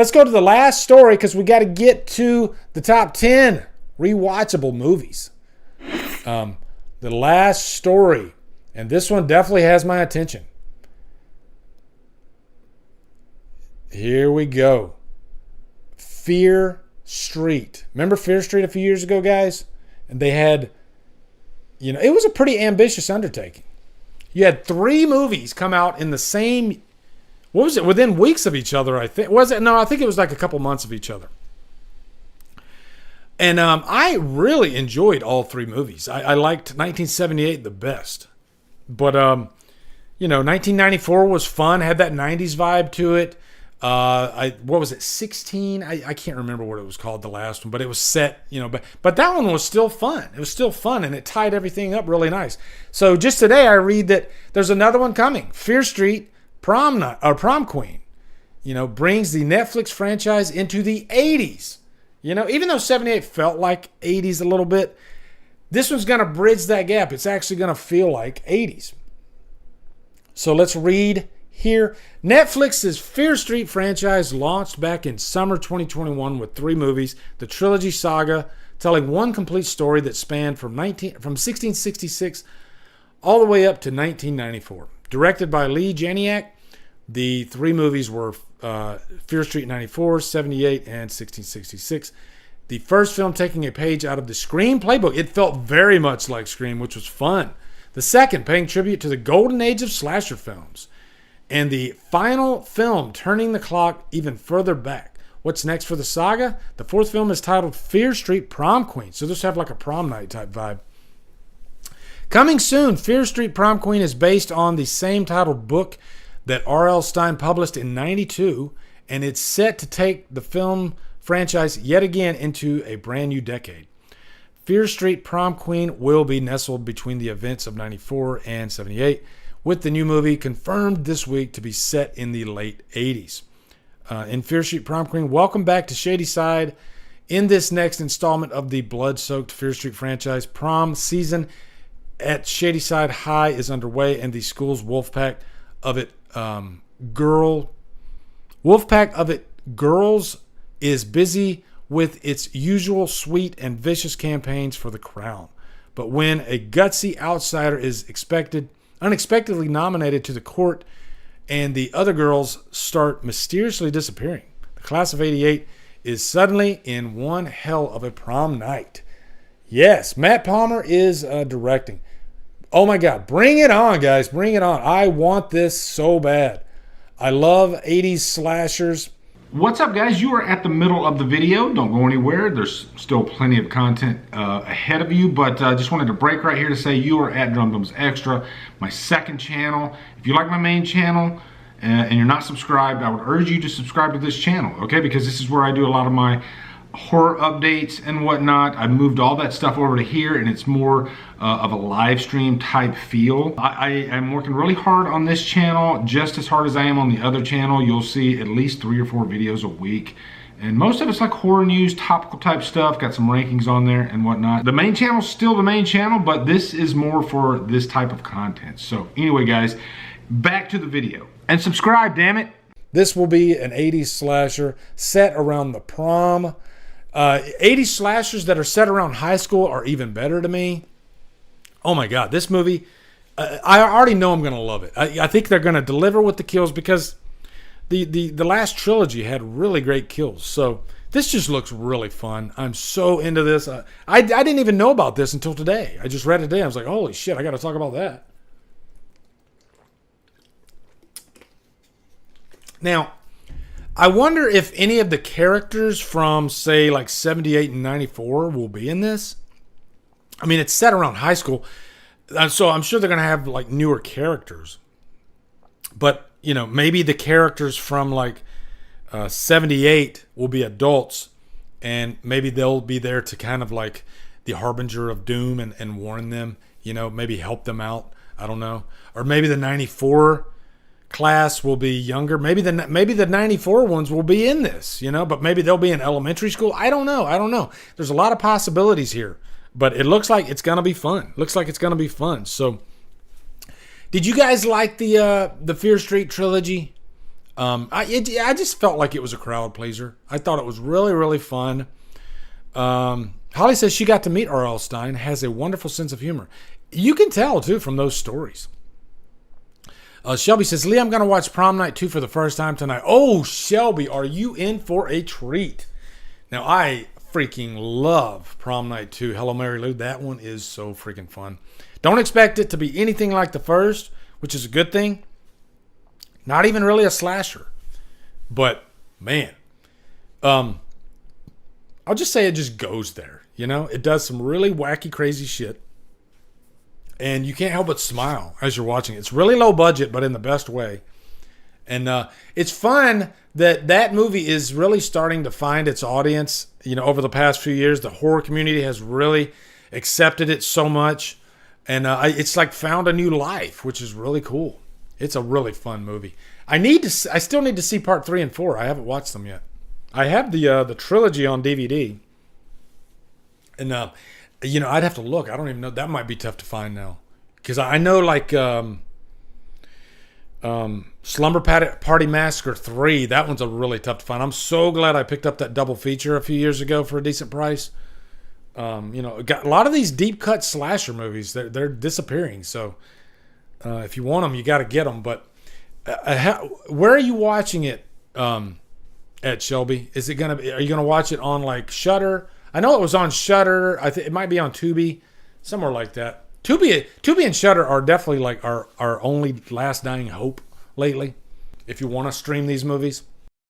let's go to the last story because we got to get to the top 10 rewatchable movies. The last story, and this one definitely has my attention. Here we go. Fear Street. Remember Fear Street a few years ago, guys? And they had, it was a pretty ambitious undertaking. You had 3 movies come out in the same, what was it, within weeks of each other, I think. Was it? No, I think it was like a couple months of each other. And I really enjoyed all 3 movies. I liked 1978 the best. But, 1994 was fun, had that 90s vibe to it. What was it, 16? I can't remember what it was called, the last one, but it was set, but that one was still fun. It was still fun, and it tied everything up really nice. So just today I read that there's another one coming. Fear Street Prom Queen, brings the Netflix franchise into the 80s. Even though 78 felt like 80s a little bit, this one's going to bridge that gap. It's actually going to feel like 80s. So let's read here. Netflix's Fear Street franchise launched back in summer 2021 with 3 movies, the trilogy saga, telling one complete story that spanned from 1666 all the way up to 1994. Directed by Lee Janiak, the 3 movies were Fear Street 94, 78, and 1666. The first film taking a page out of the Scream playbook. It felt very much like Scream, which was fun. The second paying tribute to the golden age of slasher films. And the final film turning the clock even further back. What's next for the saga? The 4th film is titled Fear Street Prom Queen. So this have like a prom night type vibe. Coming soon, Fear Street Prom Queen is based on the same titled book that R.L. Stine published in 92. And it's set to take the film franchise yet again into a brand new decade. Fear Street Prom Queen will be nestled between the events of 94 and 78. With the new movie confirmed this week to be set in the late 80s. In Fear Street Prom Queen, welcome back to Shadyside. In this next installment of the blood-soaked Fear Street franchise, prom season at Shadyside High is underway, and the school's Wolfpack of it girls is busy with its usual sweet and vicious campaigns for the crown. But when a gutsy outsider is unexpectedly nominated to the court, and the other girls start mysteriously disappearing, the class of 88 is suddenly in one hell of a prom night. Yes, Matt Palmer is directing. Oh my God, bring it on, guys, bring it on. I want this so bad. I love 80s slashers. What's up, guys? You are at the middle of the video. Don't go anywhere. There's still plenty of content ahead of you, but just wanted to break right here to say you are at Drumdums Xtra, my second channel. If you like my main channel and you're not subscribed, I would urge you to subscribe to this channel, okay? Because this is where I do a lot of my horror updates and whatnot. I've moved all that stuff over to here, and it's more of a live stream type feel. I am working really hard on this channel, just as hard as I am on the other channel. You'll see at least 3 or 4 videos a week, and most of it's like horror news, topical type stuff. Got some rankings on there and whatnot. The main channel's still the main channel, but this is more for this type of content. So anyway, guys, back to the video. And subscribe, damn it. This will be an 80s slasher set around the prom. 80s slashers that are set around high school are even better to me. Oh my God, this movie, I already know I'm going to love it. I think they're going to deliver with the kills because the last trilogy had really great kills. So this just looks really fun. I'm so into this. I didn't even know about this until today. I just read it today. I was like, holy shit, I got to talk about that. Now, I wonder if any of the characters from, say, like 78 and 94 will be in this. I mean, it's set around high school, so I'm sure they're going to have, like, newer characters. But, you know, maybe the characters from, like, 78 will be adults, and maybe they'll be there to kind of, like, the harbinger of doom and warn them, you know, maybe help them out. I don't know. Or maybe the 94 class will be younger. Maybe the 94 ones will be in this, you know, but maybe they'll be in elementary school. I don't know. There's a lot of possibilities here, but it looks like it's going to be fun. So did you guys like the Fear Street trilogy? I just felt like it was a crowd pleaser. I thought it was really, really fun. Holly says she got to meet R.L. Stine, has a wonderful sense of humor. You can tell, too, from those stories. Shelby says, Lee, I'm going to watch Prom Night 2 for the first time tonight. Oh, Shelby, are you in for a treat? Now, I freaking love Prom Night 2. Hello, Mary Lou. That one is so freaking fun. Don't expect it to be anything like the first, which is a good thing. Not even really a slasher. But, man, I'll just say it just goes there. You know, it does some really wacky, crazy shit. And you can't help but smile as you're watching it. It's really low budget, but in the best way. And it's fun that movie is really starting to find its audience. You know, over the past few years, the horror community has really accepted it so much. And it's like found a new life, which is really cool. It's a really fun movie. I still need to see part 3 and 4. I haven't watched them yet. I have the trilogy on DVD. And you know, I'd have to look. I don't even know. That might be tough to find now. Because I know, like, Slumber Party Massacre 3, that one's a really tough to find. I'm so glad I picked up that double feature a few years ago for a decent price. You know, got a lot of these deep cut slasher movies. They're disappearing. So if you want them, you got to get them. But where are you watching it at, Shelby? Are you gonna watch it on like Shudder? I know it was on Shudder. It might be on Tubi, somewhere like that. Tubi and Shudder are definitely like our only last dying hope lately. If you want to stream these movies,